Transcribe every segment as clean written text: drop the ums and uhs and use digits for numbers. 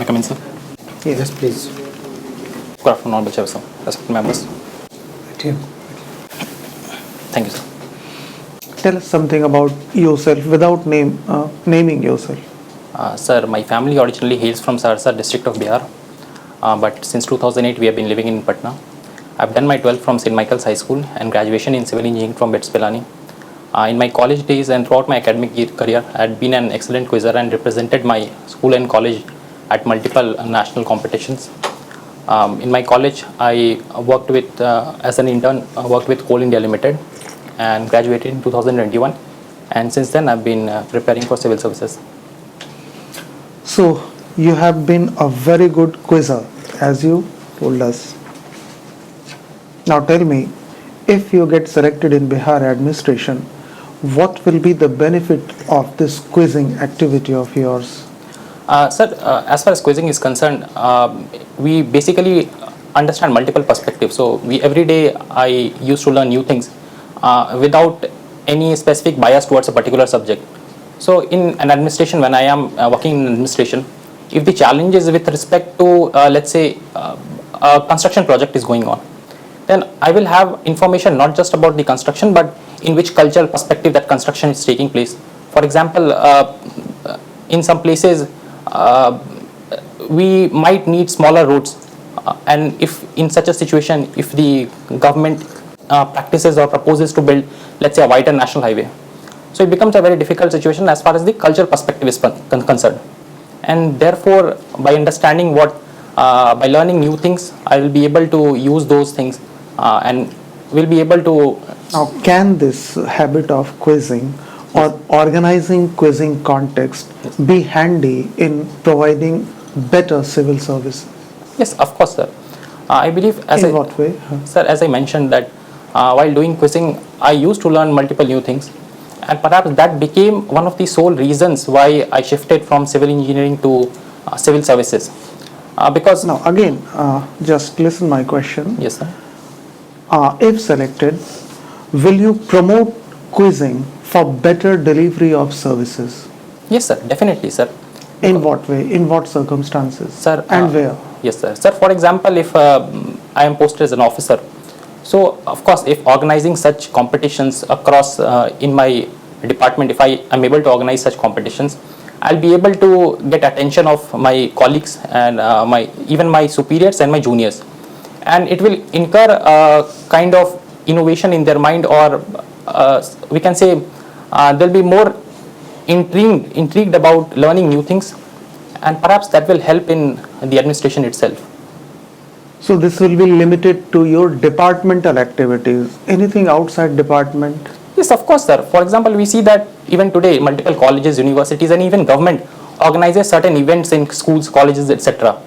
come in, sir? Yes, please. Good afternoon, Honorable Chair, sir. Respected members. Thank you, sir. Tell us something about yourself without naming yourself. Sir, my family originally hails from Sarsa district of Bihar, but since 2008 we have been living in Patna. I've done my 12th from St. Michael's High School and graduation in civil engineering from BETS Pilani. In my college days and throughout my academic career, I had been an excellent quizzer and represented my school and college at multiple national competitions. In my college, I worked with, as an intern, worked with Coal India Limited and graduated in 2021. And since then, I've been preparing for civil services. So, you have been a very good quizzer, as you told us. Now tell me, if you get selected in Bihar administration, what will be the benefit of this quizzing activity of yours? Sir, as far as quizzing is concerned, we basically understand multiple perspectives. So every day I used to learn new things without any specific bias towards a particular subject. So in an administration, when I am working in administration, if the challenge is with respect to, let's say, a construction project is going on, then I will have information not just about the construction, but in which cultural perspective that construction is taking place. For example, in some places, we might need smaller roads, and if in such a situation, if the government practices or proposes to build, let's say, a wider national highway, so it becomes a very difficult situation as far as the cultural perspective is concerned. And therefore, by understanding by learning new things, I will be able to use those things and will be able to. Now, can this habit of quizzing or organizing quizzing context be handy in providing better civil service? Yes, of course, sir. I believe in what way? Sir, as I mentioned that while doing quizzing, I used to learn multiple new things, and perhaps that became one of the sole reasons why I shifted from civil engineering to civil services. Because now again, just listen my question. Yes, sir. If selected, will you promote quizzing for better delivery of services? Yes, sir. Definitely, sir. In what way? In what circumstances? Sir, and where? Yes, sir. Sir, for example, if I am posted as an officer, so of course, if organizing such competitions across in my department, if I am able to organize such competitions, I'll be able to get attention of my colleagues and even my superiors and my juniors, and it will incur a kind of innovation in their mind, or we can say they'll be more intrigued about learning new things, and perhaps that will help in the administration itself. So this will be limited to your departmental activities. Anything outside department? Yes, of course, sir. For example, we see that even today multiple colleges, universities, and even government organizes certain events in schools, colleges, etc.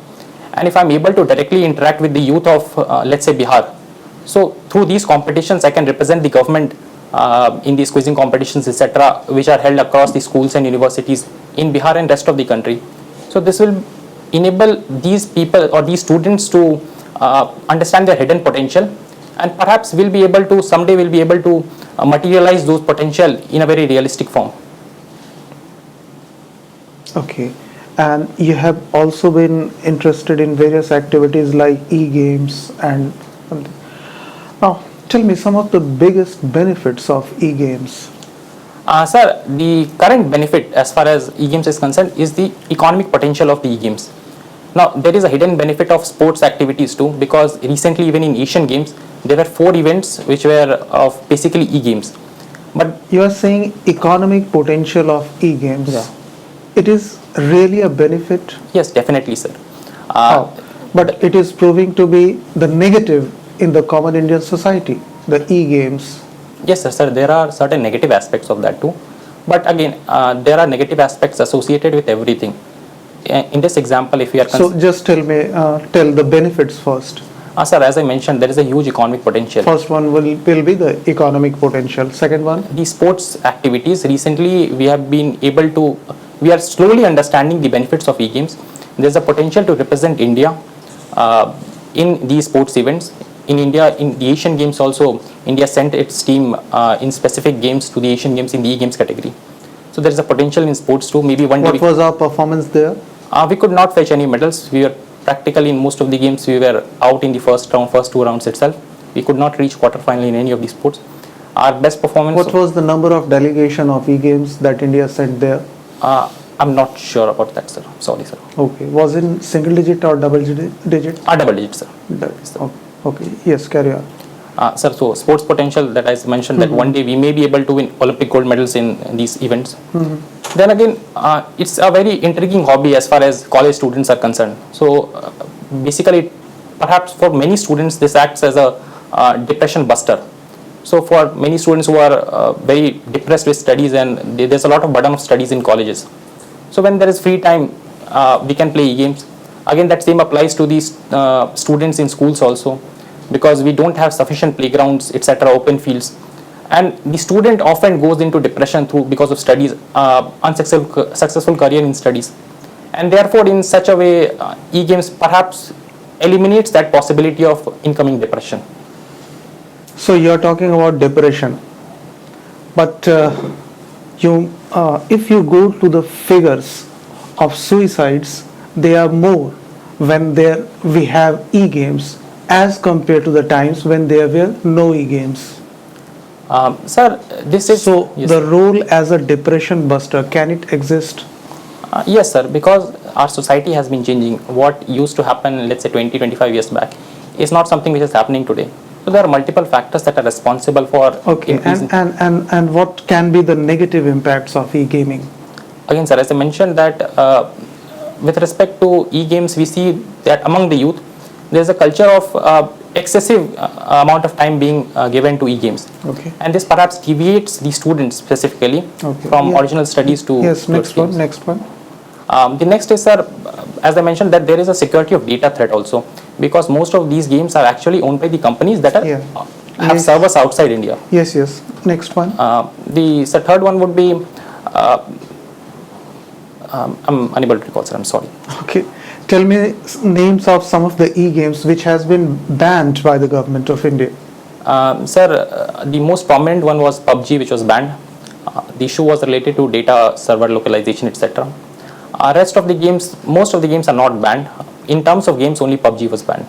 And if I'm able to directly interact with the youth of, let's say, Bihar, so through these competitions, I can represent the government in these quizzing competitions, etc., which are held across the schools and universities in Bihar and rest of the country. So this will enable these people or these students to understand their hidden potential, and perhaps someday we'll be able to materialize those potential in a very realistic form. Okay. And you have also been interested in various activities like e-games and something. Now, tell me some of the biggest benefits of e-games. Sir, the current benefit as far as e-games is concerned is the economic potential of the e-games. Now, there is a hidden benefit of sports activities too, because recently even in Asian Games, there were 4 events which were of basically e-games. But you are saying economic potential of e-games. Yeah. It is really a benefit? Yes, definitely, sir. But it is proving to be the negative in the common Indian society, the e-games. Yes, sir. There are certain negative aspects of that too. But again, there are negative aspects associated with everything. In this example, if we are... So just tell the benefits first. Sir, as I mentioned, there is a huge economic potential. First one will be the economic potential. Second one? The sports activities. Recently, we are slowly understanding the benefits of e-games. There is a potential to represent India in these sports events. In India, in the Asian Games also, India sent its team in specific games to the Asian Games in the e-games category. So there is a potential in sports too. Maybe one day. What was our performance there? We could not fetch any medals. We were practically in most of the games, we were out in the first round, first 2 rounds itself. We could not reach quarterfinal in any of these sports. Our best performance. What was the number of delegation of e-games that India sent there? I'm not sure about that, sir. Sorry, sir. Okay. Was it single digit or double digit? Double digit, sir. Okay. Yes, carry on. Sir, so sports potential that I mentioned that one day we may be able to win Olympic gold medals in these events. Then again, it's a very intriguing hobby as far as college students are concerned. So basically, perhaps for many students, this acts as a depression buster. So for many students who are very depressed with studies and there's a lot of burden of studies in colleges. So when there is free time, we can play e-games. Again, that same applies to these students in schools also, because we don't have sufficient playgrounds, etc., open fields. And the student often goes into depression because of studies, unsuccessful career in studies. And therefore, in such a way, e-games perhaps eliminates that possibility of incoming depression. So you're talking about depression, but if you go to the figures of suicides, they are more when we have e-games as compared to the times when there were no e-games. Sir, this is so yes. The role as a depression buster, can it exist? Yes, sir, because our society has been changing. What used to happen, let's say 20-25 years back, is not something which is happening today. So there are multiple factors that are responsible for. Okay, and what can be the negative impacts of e-gaming? Again, sir, as I mentioned that with respect to e-games, we see that among the youth, there is a culture of excessive amount of time being given to e-games. Okay. And this perhaps deviates the students specifically from original studies to. Yes, next one. The next is, sir, as I mentioned, that there is a security of data threat also, because most of these games are actually owned by the companies that are have servers outside India. Yes. Next one. The third one would be, I'm unable to recall, sir, I'm sorry. Okay. Tell me names of some of the e-games which has been banned by the government of India. Sir, the most prominent one was PUBG, which was banned. The issue was related to data server localization, etc. Rest of the games, most of the games are not banned. In terms of games, only PUBG was banned.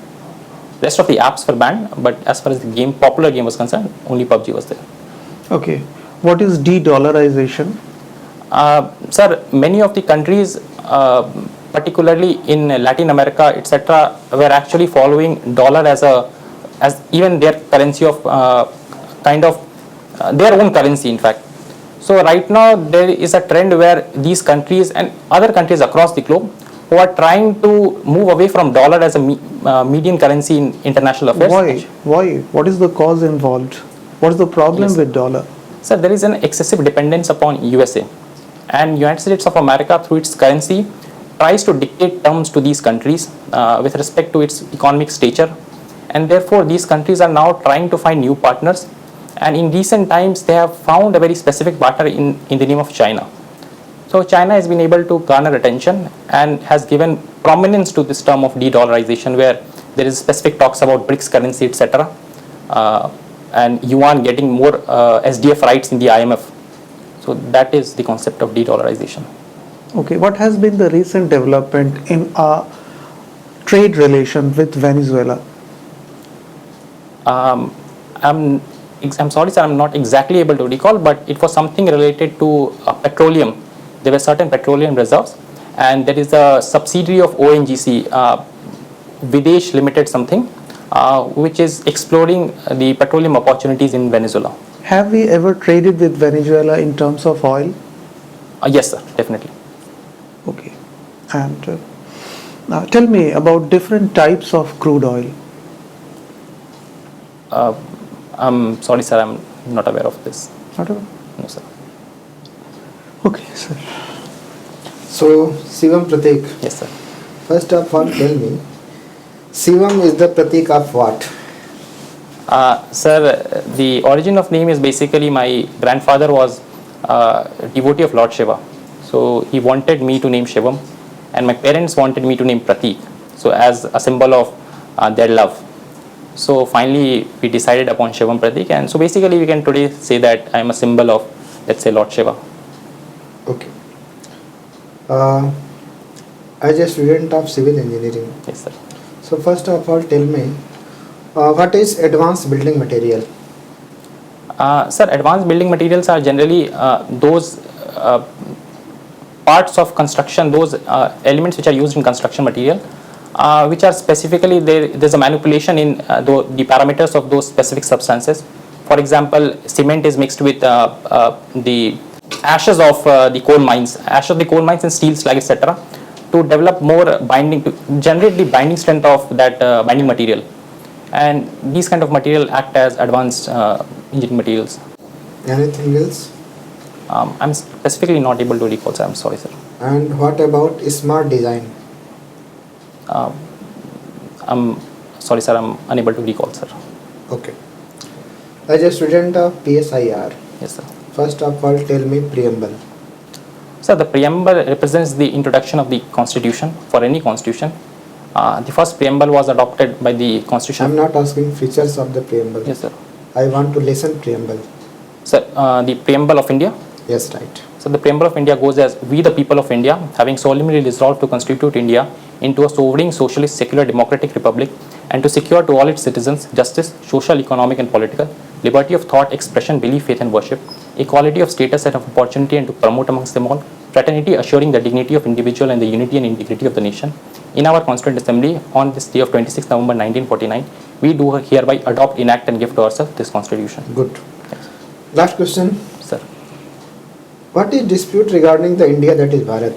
Rest of the apps were banned, but as far as the popular game was concerned, only PUBG was there. Okay. What is de-dollarization? Sir, many of the countries, particularly in Latin America, etc., were actually following dollar as even their currency of their own currency, in fact. So right now there is a trend where these countries and other countries across the globe who are trying to move away from dollar as a median currency in international affairs. Why? What is the cause involved? What is the problem with dollar? Sir, there is an excessive dependence upon USA, and United States of America through its currency tries to dictate terms to these countries with respect to its economic stature, and therefore these countries are now trying to find new partners. And in recent times, they have found a very specific partner in the name of China. So China has been able to garner attention and has given prominence to this term of de-dollarization, where there is specific talks about BRICS currency, etc., and yuan getting more SDF rights in the IMF. So that is the concept of de-dollarization. Okay, what has been the recent development in our trade relation with Venezuela? I'm sorry, sir, I'm not exactly able to recall, but it was something related to petroleum. There were certain petroleum reserves, and there is a subsidiary of ONGC, Videsh Limited something, which is exploring the petroleum opportunities in Venezuela. Have we ever traded with Venezuela in terms of oil? Yes, sir, definitely. Okay. And now tell me about different types of crude oil. I'm sorry, sir, I'm not aware of this. Not aware? No, sir. Okay, sir. So, Shivam Prateek. Yes, sir. First of all, tell me, Shivam is the Prateek of what? Sir, the origin of name is basically my grandfather was a devotee of Lord Shiva. So he wanted me to name Shivam, and my parents wanted me to name Prateek, so as a symbol of their love. So finally we decided upon Shivam Prateek, and so basically we can today say that I am a symbol of, let's say, Lord Shiva. Okay. as a student of civil engineering. Yes, sir. So first of all, tell me, what is advanced building material? Sir, advanced building materials are generally those parts of construction, those elements which are used in construction material, which are specifically there's a manipulation in the parameters of those specific substances. For example, cement is mixed with the ashes of the coal mines, and steel slag, etc., to develop more binding, to generate the binding strength of that binding material. And these kind of material act as advanced engineering materials. Anything else? I'm specifically not able to recall, sir. I'm sorry, sir. And what about smart design? I'm sorry, sir. I'm unable to recall, sir. Okay. As a student of PSIR, Yes, sir. first of all, tell me preamble. So the preamble represents the introduction of the constitution for any constitution. The first preamble was adopted by the constitution. I'm not asking features of the preamble. Yes, sir. I want to listen preamble. Sir, the preamble of India. Yes, right. So the preamble of India goes as: we the people of India, having solemnly resolved to constitute India into a sovereign, socialist, secular, democratic republic, and to secure to all its citizens justice, social, economic, and political, liberty of thought, expression, belief, faith, and worship, equality of status and of opportunity, and to promote amongst them all fraternity, assuring the dignity of individual and the unity and integrity of the nation. In our Constituent Assembly, on this day of 26 November 1949, we do hereby adopt, enact, and give to ourselves this Constitution. Good. Last question. Sir. What is dispute regarding the India that is Bharat?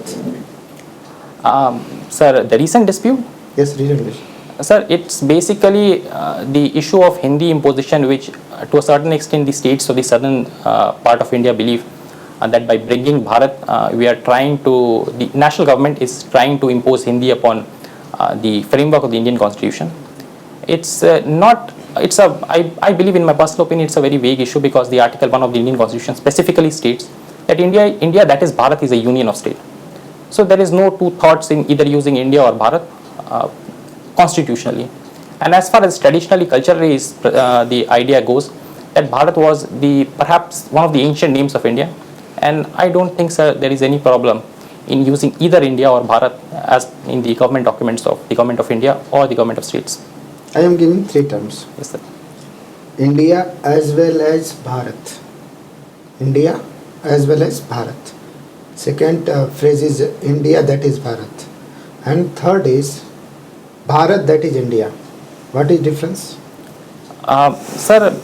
Sir, the recent dispute, Yes, recently. sir, it's basically the issue of Hindi imposition, which to a certain extent the states of the southern part of India believe that by bringing Bharat, we are trying to, the national government is trying to impose Hindi upon the framework of the Indian Constitution. It's not, it's a, I believe, in my personal opinion, it's a very vague issue, because the Article 1 of the Indian Constitution specifically states that India, that is Bharat, is a union of state. So there is no two thoughts in either using India or Bharat constitutionally. And as far as traditionally, culturally is, the idea goes that Bharat was perhaps one of the ancient names of India. And I don't think, sir, there is any problem in using either India or Bharat as in the government documents of the Government of India or the Government of States. I am giving three terms. Yes, sir. India as well as Bharat. India as well as Bharat. Second phrase is India that is Bharat. And third is Bharat that is India. What is difference? Sir,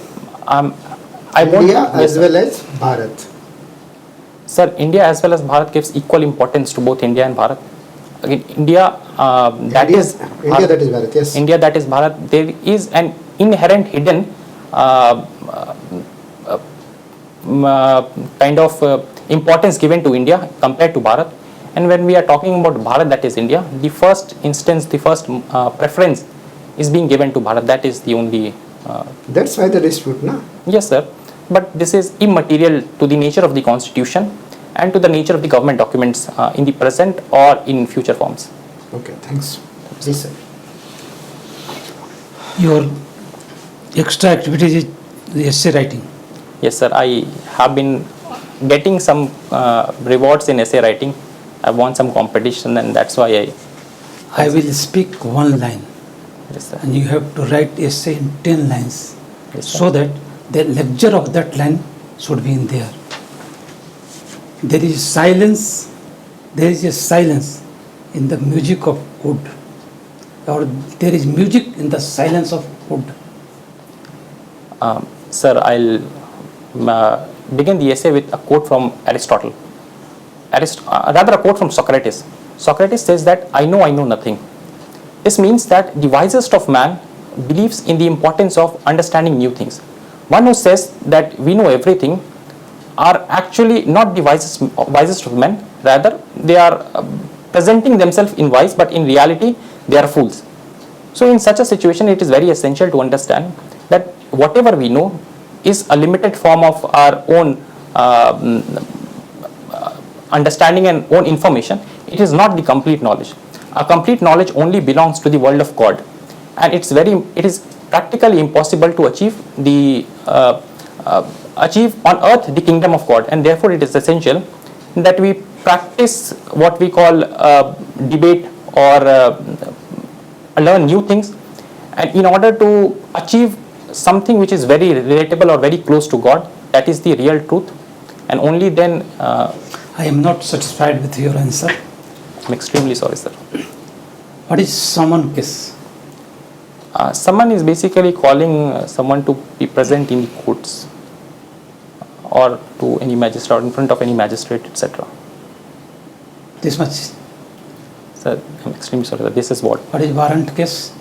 I won't... India Yes, as sir. well as Bharat. Sir, India as well as Bharat gives equal importance to both India and Bharat. Again, India, that India, is India that is Bharat, yes. India, that is Bharat. There is an inherent hidden kind of importance given to India compared to Bharat. And when we are talking about Bharat, that is India, the first instance, the first preference is being given to Bharat. That is the only... That's why the dispute, na? Yes, sir. But this is immaterial to the nature of the Constitution and to the nature of the government documents in the present or in future forms. Okay, thanks. Yes, sir. Your extra activity is the essay writing. Yes, sir. I have been getting some rewards in essay writing. I won some competition, and that's why I will speak one line Yes, sir. and you have to write essay in 10 lines, Yes, sir. so that the lecture of that line should be in there. There is silence in the music of wood, or there is music in the silence of wood. Sir, I'll begin the essay with a quote from Aristotle. Rather, a quote from Socrates. Socrates says that I know nothing. This means that the wisest of man believes in the importance of understanding new things. One who says that we know everything are actually not the wisest of men. Rather, they are presenting themselves in wise, but in reality, they are fools. So in such a situation, it is very essential to understand that whatever we know is a limited form of our own understanding and own information. It is not the complete knowledge. A complete knowledge only belongs to the world of God, and it is practically impossible to achieve on earth the kingdom of God, and therefore it is essential that we practice what we call debate, or learn new things, and in order to achieve something which is very relatable or very close to God, that is the real truth, and only then I am not satisfied with your answer. I'm extremely sorry, sir. What is summon case? Someone is basically calling someone to be present in the courts or to any magistrate, or in front of any magistrate, etc. This much. Sir, I'm extremely sorry, sir. This is what. What is warrant case?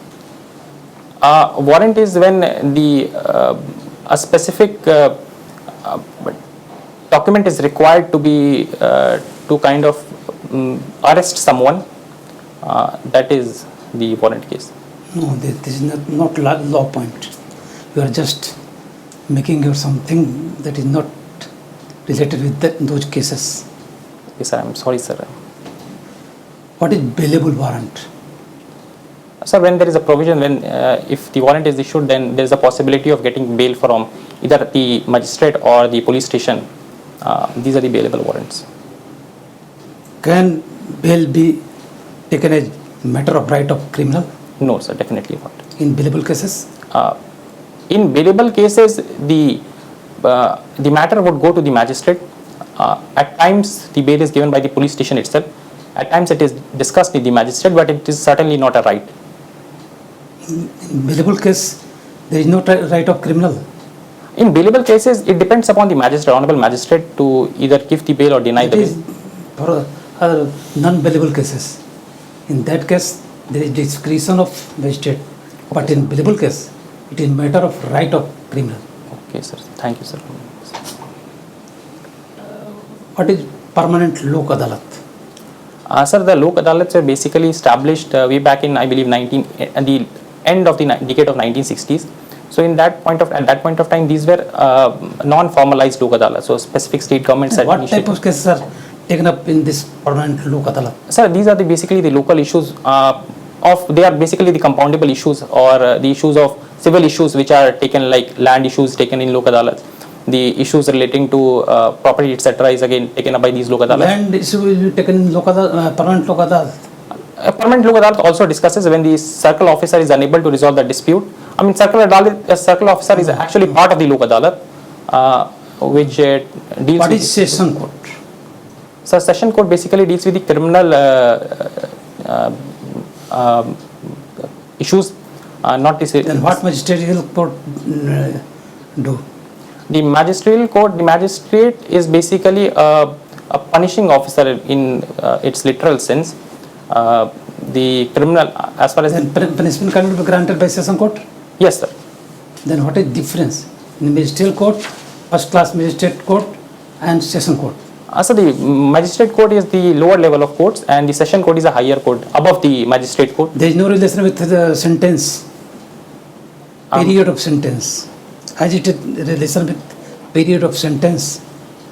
Warrant is when a specific document is required to be to kind of arrest someone. That is the warrant case. No, this is not law point. You are just making your something that is not related with those cases. Yes, sir. I'm sorry, sir. What is bailable warrant? Sir, when there is a provision, when if the warrant is issued, then there is a possibility of getting bail from either the magistrate or the police station. These are the bailable warrants. Can bail be taken as matter of right of criminal No, sir, definitely not. in bailable cases? In bailable cases, the matter would go to the magistrate. At times, the bail is given by the police station itself. At times, it is discussed with the magistrate, but it is certainly not a right. In bailable case, there is no right of criminal. In bailable cases, it depends upon the magistrate, honorable magistrate, to either give the bail or deny It the is bail. for other non-bailable cases. In that case, there is discretion of magistrate. But in bailable case, it is matter of right of criminal. Okay, sir. Thank you, sir. What is permanent lok adalat? Sir, the Lok Adalats were basically established way back in, I believe, the end of the decade of 1960s. So, at that point of time, these were non-formalized Lok Adalats. So, specific state governments had What type initiated. of cases are taken up in this permanent lok adalat? Sir, these are basically the local issues they are basically the compoundable issues, or the issues of civil issues which are taken, like land issues taken in Lok Adalats. The issues relating to property, etc. is again taken up by these Lok Adalats. Land issue will be taken in permanent lok adalat. A permanent Lok Adalat also discusses when the circle officer is unable to resolve the dispute. I mean, circle officer is actually part of the Lok Adalat, which deals What with... is session court? So, session court basically deals with the criminal issues, not the... Then what magisterial court do? The magistrate is basically a punishing officer in its literal sense. The criminal, as far as... Then punishment cannot be granted by session court? Yes, sir. Then what is difference in magisterial court, first class magistrate court and session court? So the magistrate court is the lower level of courts, and the session court is a higher court above the magistrate court. There is no relation with the sentence, period of sentence. Has it a relation with period of sentence?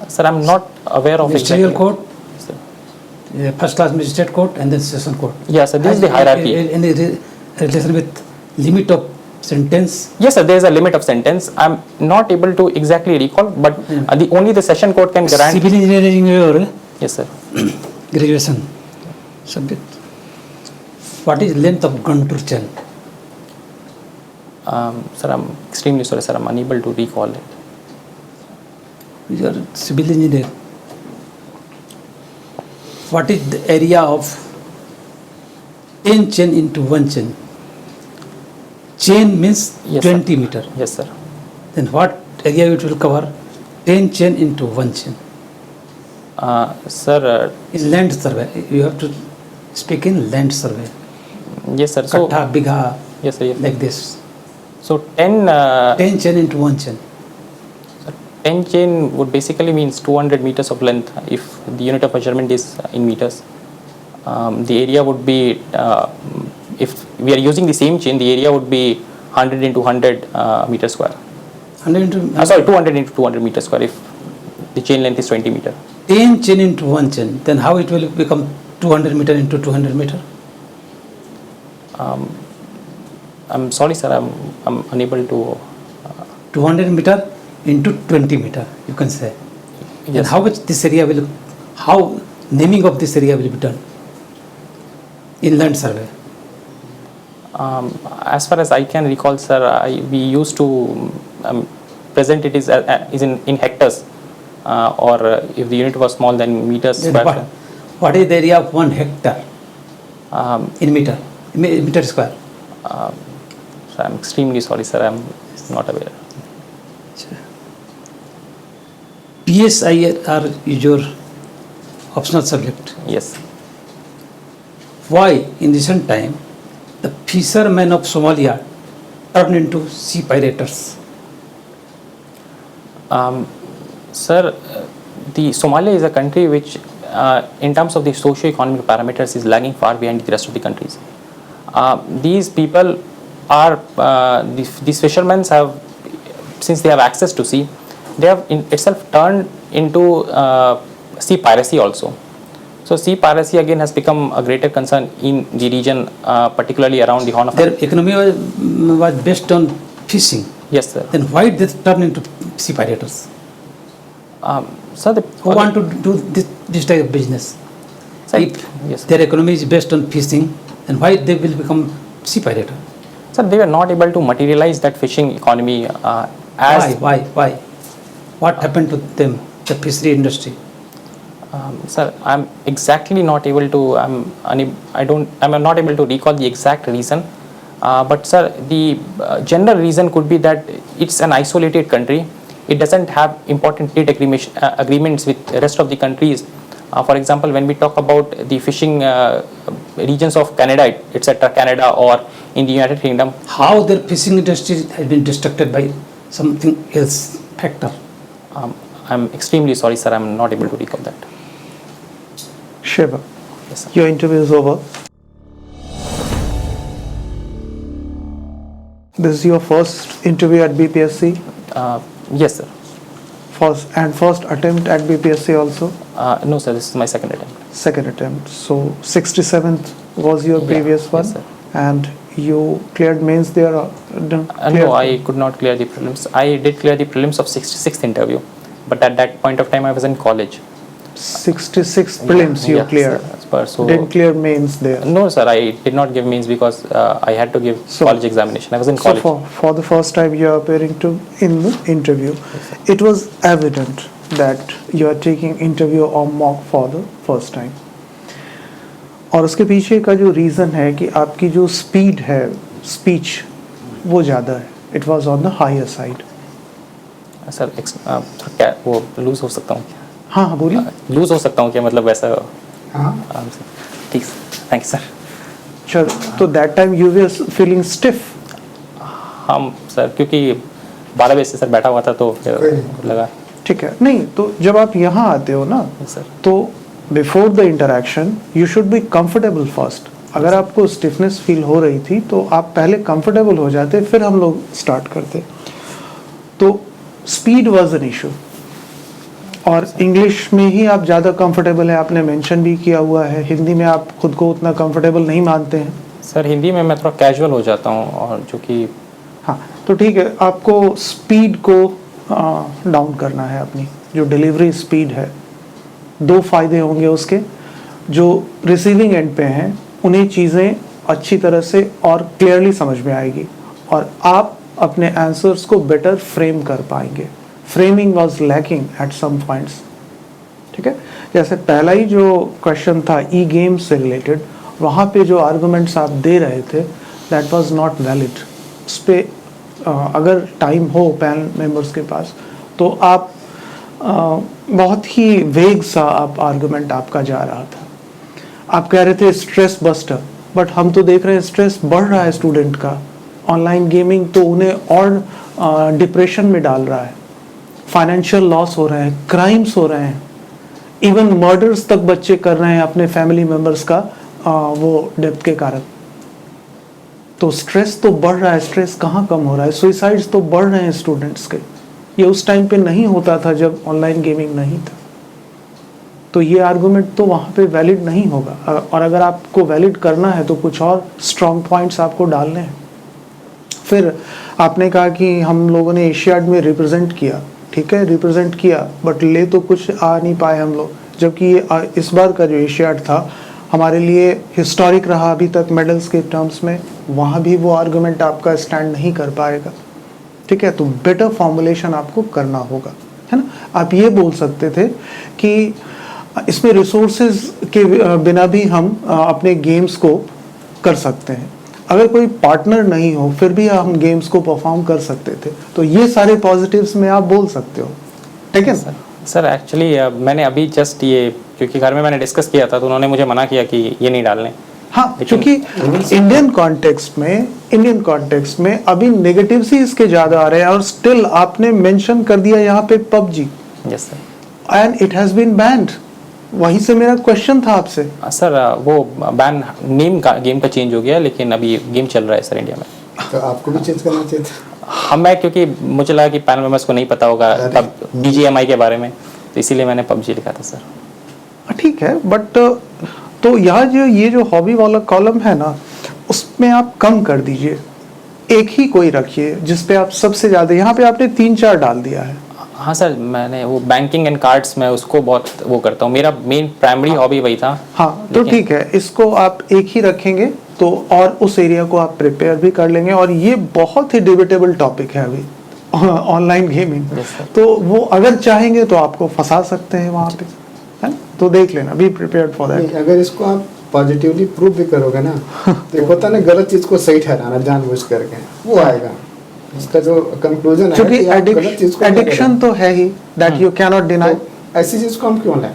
Sir, I'm not aware of Ministerial exactly. court, first class magistrate court and then session court. Yes, sir, this is Has the hierarchy. Any relation with limit of sentence? Yes, sir, there is a limit of sentence. I'm not able to exactly recall, but only the session court can grant... Civil engineering your Yes, sir. graduation subject. What is length of Guntur chain? Sir, I'm extremely sorry, sir. I'm unable to recall it. You are civil engineer. What is the area of 10 chain into 1 chain? Chain means Yes, 20 meter. Yes, sir. Then what area it will cover? 10 chain into 1 chain. Sir, In land survey, you have to speak in land survey. yes, sir. So, Kattha, bigha, yes, sir. Yes. like this. So, 10 10 chain into 1 chain. 10 chain would basically means 200 meters of length if the unit of measurement is in meters. The area would be, if we are using the same chain, the area would be 100 into 100 meter square. 100 into, Sorry, 200 into 200 meter square if the chain length is 20 meter. 10 chain into 1 chain. Then how it will become 200 meter into 200 meter? I'm sorry, sir, I'm unable to... 200 meter into 20 meter, you can say. Then Yes. how much this area will, how naming of this area will be done? inland survey? As far as I can recall, sir, we used to present it is in hectares, or if the unit was small, then meters Then square. what is the area of 1 hectare in meter square? So I'm extremely sorry, sir. I'm not aware. PSIR is your optional subject. Yes. Why in recent time the fishermen of Somalia turned into sea pirates? Sir, the Somalia is a country which, in terms of the socio-economic parameters, is lagging far behind the rest of the countries. These people are, these fishermen have, since they have access to sea, they have in itself turned into sea piracy also. So sea piracy again has become a greater concern in the region, particularly around the Horn of Their economy was based on fishing. Yes, sir. Then why they turn into sea pirates? Sir, Who want to do this type of business? Sir, If yes, sir. their economy is based on fishing, then why they will become sea pirate? Sir, they were not able to materialize that fishing economy as. Why? What happened to them, the fishery industry? Sir, I'm exactly not able to. I'm not able to recall the exact reason. But sir, the general reason could be that it's an isolated country. It doesn't have important trade agreements with the rest of the countries. For example, when we talk about the fishing regions of Canada, etc., Canada or in the United Kingdom. How their fishing industry has been distracted by something else factor? I'm extremely sorry, sir. I'm not able to recall that. Shiva, Yes, sir. your interview is over. This is your first interview at BPSC, Yes, sir. first attempt at BPSC also, No, sir. This is my second attempt. second attempt. So 67th was your Yeah, previous one, yes, sir. and you cleared mains there. No, I could not clear the prelims. I did clear the prelims of 66th interview, but at that point of time I was in college. 66 prelims you Yeah, cleared. sir, as per, so Didn't clear mains there. no, sir, I did not give means because I had to give So- college examination. I was in So college. for the first time you are appearing in the interview, it was evident that you are taking interview or mock for the first time. और उसके पीछे का जो reason है कि आपकी जो speed है स्पीच वो ज़्यादा है, it was on the higher side. Sir क्या वो लूज हो सकता हूँ? हाँ हाँ बोलिए. लूज हो सकता हूँ क्या, मतलब वैसा? हाँ ठीक, थैंक यू सर. चलो, तो that time you were feeling stiff. हम सर क्योंकि 12 बजे से सर बैठा हुआ था तो कोई फिर लगा. ठीक है, नहीं तो जब आप यहाँ आते हो ना, सर तो before the interaction you should be comfortable first. अगर आपको स्टिफनेस फील हो रही थी तो आप पहले कंफर्टेबल हो जाते, फिर हम लोग स्टार्ट करते. तो स्पीड वाज एन इशू. और इंग्लिश में ही आप ज़्यादा कंफर्टेबल है, आपने मेंशन भी किया हुआ है. हिंदी में आप खुद को उतना कंफर्टेबल नहीं मानते हैं. सर हिंदी में मैं थोड़ा कैजुअल हो जाता हूँ, और जो कि हाँ, तो ठीक है, आपको स्पीड को डाउन करना है. अपनी जो डिलीवरी स्पीड है, दो फायदे होंगे उसके. जो रिसीविंग एंड पे हैं उन्हें चीज़ें अच्छी तरह से और क्लियरली समझ में आएगी, और आप अपने आंसर्स को बेटर फ्रेम कर पाएंगे. Framing was lacking at some points. ठीक है, जैसे पहला ही जो क्वेश्चन था ई गेम्स से रिलेटेड, वहाँ पे जो आर्गुमेंट्स आप दे रहे थे दैट वाज नॉट वैलिड. उस पर अगर टाइम हो पैनल मेंबर्स के पास तो आप बहुत ही वेग सा आप आर्गुमेंट आपका जा रहा था. आप कह रहे थे स्ट्रेस बस्टर, बट हम तो देख रहे हैं स्ट्रेस बढ़ रहा है स्टूडेंट का. ऑनलाइन गेमिंग तो उन्हें और डिप्रेशन में डाल रहा है. फाइनेंशियल लॉस हो रहे हैं, क्राइम्स हो रहे हैं, इवन मर्डर्स तक बच्चे कर रहे हैं अपने फैमिली मेंबर्स का वो डेप्थ के कारण. तो स्ट्रेस तो बढ़ रहा है. स्ट्रेस कहाँ कम हो रहा है? सुइसाइड्स तो बढ़ रहे हैं स्टूडेंट्स के. ये उस टाइम पे नहीं होता था जब ऑनलाइन गेमिंग नहीं था. तो ये आर्गुमेंट तो वहाँ पे वैलिड नहीं होगा. और अगर आपको वैलिड करना है तो कुछ और स्ट्रॉन्ग पॉइंट्स आपको डालने हैं. फिर आपने कहा कि हम लोगों ने एशियाड में रिप्रेजेंट किया. ठीक है, रिप्रेजेंट किया, बट ले तो कुछ आ नहीं पाए हम लोग. जबकि ये इस बार का जो एशियाड था हमारे लिए हिस्टोरिक रहा अभी तक मेडल्स के टर्म्स में, वहाँ भी वो आर्गुमेंट आपका स्टैंड नहीं कर पाएगा, ठीक है। तो बेटर फॉर्मुलेशन आपको करना होगा, है ना। आप ये बोल सकते थे कि इसमें रिसोर्सेज के बिना भी हम अपने गेम्स को कर सकते हैं, अगर कोई पार्टनर नहीं हो फिर भी हम गेम्स को परफॉर्म कर सकते थे। तो ये सारे पॉजिटिव्स में आप बोल सकते हो, ठीक है सर। सर एक्चुअली मैंने अभी जस्ट ये, क्योंकि घर में मैंने डिस्कस किया था तो उन्होंने मुझे मना किया कि ये नहीं डालने। हाँ, क्योंकि इंडियन कॉन्टेक्स्ट में अभी नेगेटिव्स ही इसके ज्यादा आ रहे हैं, और स्टिल आपने मेंशन कर दिया यहाँ पे PUBG. Yes sir. And it has been banned. वहीं से मेरा क्वेश्चन था आपसे। सर वो बैन नेम का गेम का चेंज हो गया, लेकिन अभी गेम चल रहा है सर इंडिया में। तो आपको भी चेंज करना चाहिए था। हाँ, मैं क्योंकि मुझे लगा कि पैनल मेंबर्स को नहीं पता होगा तब BGMI के बारे में, तो इसीलिए मैंने PUBG लिखा था सर। ठीक है, बट तो यहाँ जो ये जो हॉबी वाला कॉलम है ना, उसमें आप कम कर दीजिए, एक ही कोई रखिए जिसपे आप सबसे ज्यादा, यहाँ पे आपने 3-4 डाल दिया है। हाँ सर, मैंने वो बैंकिंग एंड कार्ड्स में उसको बहुत वो करता हूँ, मेरा मेन प्राइमरी हॉबी वही था। हाँ, तो ठीक है, इसको आप एक ही रखेंगे तो, और उस एरिया को आप प्रिपेयर भी कर लेंगे। और ये बहुत ही डिबेटेबल टॉपिक है अभी, ऑनलाइन गेमिंग। तो वो अगर चाहेंगे तो आपको फंसा सकते हैं वहाँ पे, है, तो देख लेना, बी प्रिपेयर्ड फॉर दैट। अगर इसको आप पॉजिटिवली प्रूव भी करोगे ना, तो एक होता है ना गलत चीज को सही ठहराना जानबूझ करके, वो आएगा। इसका जो कंक्लूजन है क्योंकि कि आप गलत चीज को एडिक्शन तो है ही, that you can not deny. ऐसी चीज को हम क्यों लाएं?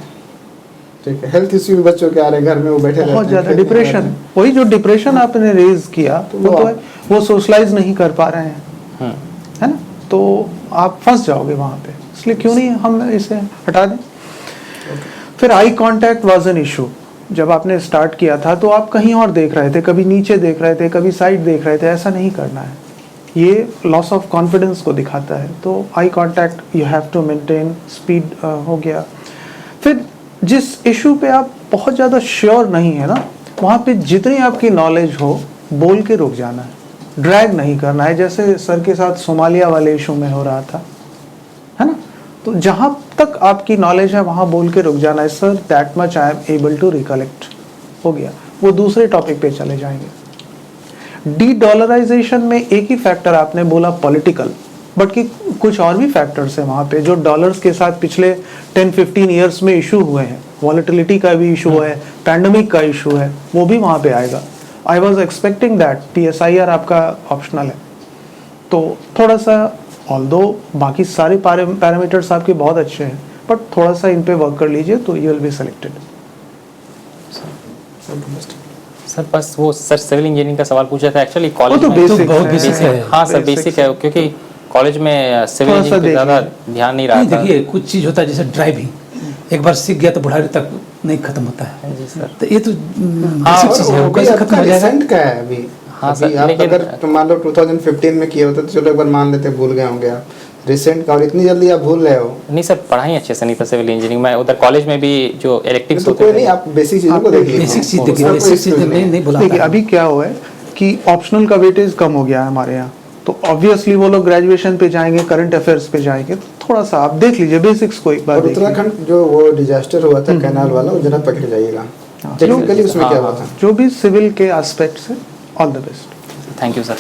ठीक है, हेल्थ इश्यू भी बच्चों के आ रहे हैं, घर में वो बैठे रहते हैं, बहुत ज्यादा खेलते डिप्रेशन, रहते हैं। वही जो डिप्रेशन आपने रेज किया, तो वो तो है, वो सोशलाइज नहीं कर पा रहे हैं, है ना, तो आप फंस जाओगे वहां पे। इसलिए क्यों नहीं हम इसे हटा दें। फिर eye contact was an issue. जब आपने स्टार्ट किया था तो आप कहीं और देख रहे थे, कभी नीचे देख रहे थे, कभी साइड देख रहे थे, ऐसा नहीं करना है, ये लॉस ऑफ कॉन्फिडेंस को दिखाता है। तो I contact you have to maintain, speed हो गया। फिर जिस इशू पे आप बहुत ज़्यादा श्योर नहीं है ना, वहाँ पे जितनी आपकी नॉलेज हो बोल के रुक जाना है, ड्रैग नहीं करना है, जैसे सर के साथ सोमालिया वाले इशू में हो रहा था, है ना। तो जहाँ तक आपकी नॉलेज है वहाँ बोल के रुक जाना है, sir that much I am able to recollect, हो गया। वो दूसरे टॉपिक पे चले जाएंगे। डी-डॉलराइजेशन में एक ही फैक्टर आपने बोला पॉलिटिकल, बट कि कुछ और भी फैक्टर्स हैं वहाँ पे जो डॉलर्स के साथ पिछले 10-15 ईयर्स में इशू हुए हैं। वॉलेटिलिटी का भी इशू है, पैंडमिक का इशू है, वो भी वहाँ पे आएगा। I was expecting that. PSIR आपका ऑप्शनल है, तो थोड़ा सा, ऑल्दो बाकी सारे पैरामीटर्स आपके बहुत अच्छे हैं, बट थोड़ा सा इन पे वर्क कर लीजिए तो you will be selected. Sir बस वो सर सिविल इंजीनियरिंग का सवाल पूछा था एक्चुअली वो कॉलेज तो में। बेसिक बहुत है। बेसिक है। हाँ सर बेसिक है, क्योंकि कॉलेज में सिविल थोड़ा सा इंजीनियरिंग पे ज़्यादा देखिए। ध्यान नहीं रहा था। देखिए, कुछ चीज़ होता है जैसे ड्राइविंग, एक बार सीख गया तो बुढ़ापे तक नहीं खत्म होता है। जी सर। तो ये तो हाँ, बेसिक चीज़ है, वो वो भी कैसे खत्म आपका हो जाएगा? रिसेंट का है अभी। हाँ अभी सर, आप लेकिन- अगर मान लो 2015 में किए होते तो चलो एक बार मान लेते भूल गए होंगे आप, रिसेंट का, और इतनी जल्दी आप भूल रहे हो। नहीं सर, पढ़ाई अच्छे से नहीं था सिविल इंजीनियरिंग में, उधर कॉलेज में भी जो इलेक्टिव्स तो होते कोई थे। नहीं, आप बेसिक चीजों को देखिए। बेसिक चीज़ देखिए, उसका कोई बेसिक चीज़ excuse नहीं देखिए बुलाता अभी क्या हुआ है कि ऑप्शनल का वेटेज कम हो गया है हमारे यहाँ, तो ऑब्वियसली वो लोग ग्रेजुएशन पे जाएंगे, करंट अफेयर्स पे जाएंगे, तो थोड़ा सा आप देख लीजिए बेसिक्स को एक बार और देखिए। उत्तराखंड जो वो डिजास्टर हुआ था कैनाल वाला, वो जरा पकड़ जाइएगा टेक्निकली उसमें क्या हुआ था। जो भी सिविल के एस्पेक्ट से, all the best. Thank you sir.